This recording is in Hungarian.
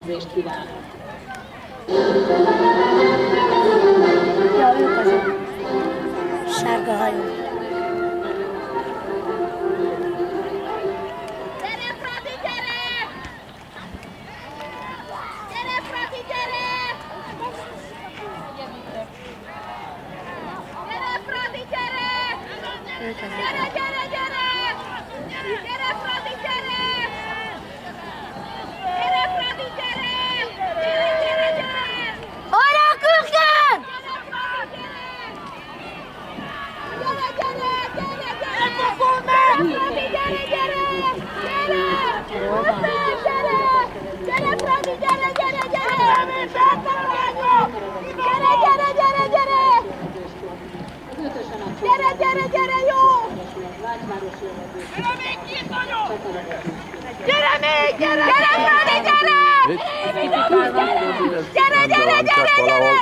Részt kívánok! Ja, ők azok. Sárga hajú. Gyere, Fradi, gyere! Gyere, Fradi, gyere! Gyere, Fradi, gyere! Ők azok. Gyere, gyere, gyere! Gyere, Fradi, gyere! Gyere, Fradi, gyere! Gyere, gyere, gyere! Arra küldjen! Gyere, Fradi, gyere! Gyere, gyere, gyere, gyere! Fradi, gyere, gyere! Gyere! Hozzá, gyere! Gyere, Fradi, gyere, gyere, gyere! Gyere, gyere, gyere, gyere! Gyere, gyere, gyere, jó! Gyere még, gyere! Gyere, Fradi, gyere! Gyere, gyere, gyere, gyere!